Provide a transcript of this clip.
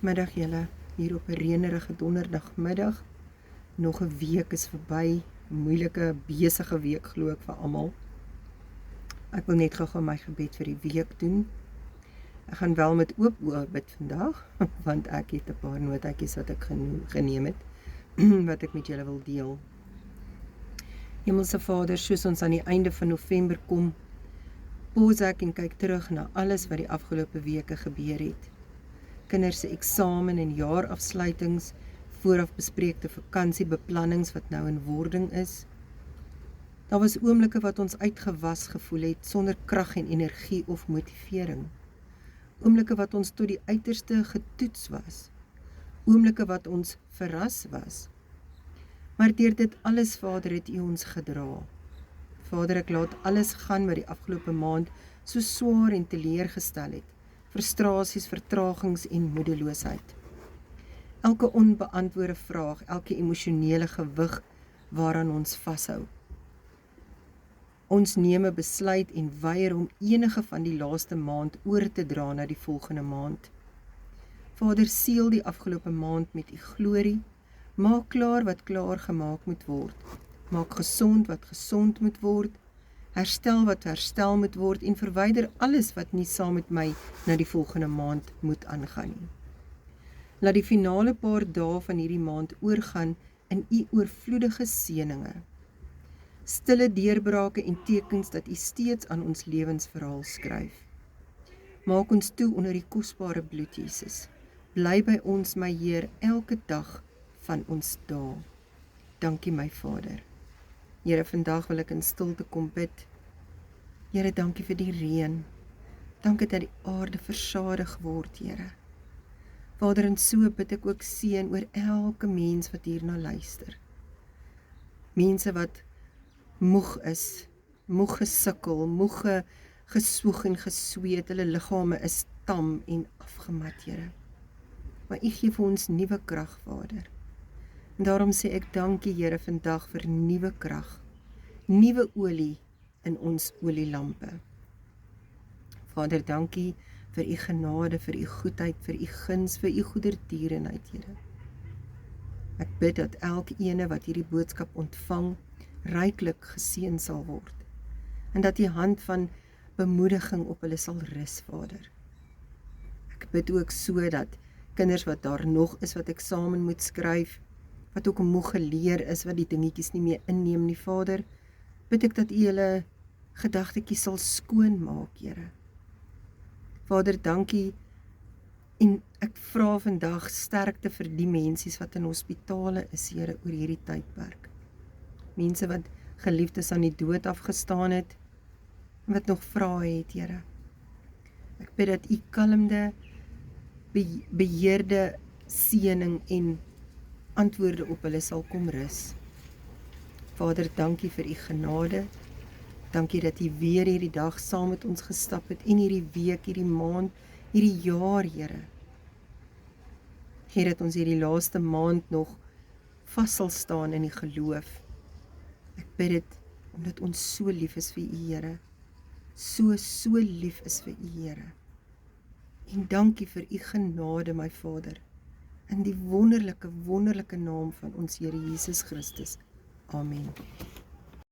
Middag julle, hier op 'n reënerige donderdagmiddag. Nog 'n week is verby, 'n moeilike, besige week glo ek vir almal. Ek wil net gou my gebed vir die week doen. Ek gaan wel met oop oë bid vandag, want ek het 'n paar notaatjies wat ek geneem het, wat ek met julle wil deel. Hemelse Vader, soos ons aan die einde van November kom, pause ek en kyk terug na alles wat die afgelope weke gebeur het. Kinders se eksamen en jaarafsluitings, vooraf bespreekte vakansiebeplannings wat nou in wording is. Daar was oomblikke wat ons uitgewas gevoel het, sonder krag en energie of motivering. Oomblikke wat ons tot die uiterste getoets was. Oomblikke wat ons verras was. Maar deur dit alles, Vader, het U ons gedra. Vader, ek laat alles gaan wat die afgelope maand so swaar en teleurgestel het. Frustrasies, vertragings en moedeloosheid. Elke onbeantwoorde vraag, elke emosionele gewig waaraan ons vashou. Ons neem 'n besluit en weier om enige van die laaste maand oor te dra na die volgende maand. Vader, seël die afgelope maand met U glorie, maak klaar wat klaar gemaak moet word, maak gesond wat gesond moet word, herstel wat herstel moet word en verwyder alles wat nie saam met my na die volgende maand moet aangaan nie. Laat die finale paar dae van hierdie maand oorgaan in U oorvloedige seëninge. Stille deurbrake en tekens dat U steeds aan ons lewensverhaal skryf. Maak ons toe onder die kosbare bloed, Jesus. Bly by ons, my Heer, elke dag van ons dae. Dankie, my Vader. Here, vandag wil ek in stilte kom bid. Here, dankie vir die reën. Dankie dat die aarde versadig word, Here. Vader, en so bid ek ook seën oor elke mens wat hierna luister. Mense wat moeg is, moeg gesukkel, moeg geswoeg en gesweet, hulle liggame is tam en afgemat, Here. Maar U gee vir ons nuwe krag, Vader. En daarom sê ek dankie, Here, vandag vir nuwe krag, nuwe olie in ons olielampe. Vader, dankie vir U genade, vir U goedheid, vir U guns, vir U goedertierenheid, Here. Ek bid dat elkeen wat hierdie boodskap ontvang, ryklik geseën sal word, en dat U hand van bemoediging op hulle sal rus, Vader. Ek bid ook so dat kinders wat daar nog is, wat eksamen moet skryf, wat ook moeg geleer is, wat die dingetjies nie meer inneem nie, Vader, bid ek dat U hulle gedagtetjies sal skoonmaak, Here. Vader, dankie, en ek vra vandag sterkte vir die mensies wat in hospitale is, Here, oor hierdie tydperk. Mense wat geliefdes aan die dood afgestaan het, en wat nog vrae het, Here. Ek bid dat U kalmde, beheerde seëning en antwoorde op hulle sal kom rus. Vader, dankie vir U genade, dankie dat U weer hierdie dag saam met ons gestap het, en hierdie week, hierdie maand, hierdie jaar, Here. Here, dat ons hierdie laaste maand nog vas sal staan in die geloof. Ek bid dit, omdat ons so lief is vir U, Here. So lief is vir U, Here. En dankie vir U genade, my Vader, in die wonderlike naam van ons Here Jesus Christus. Amen.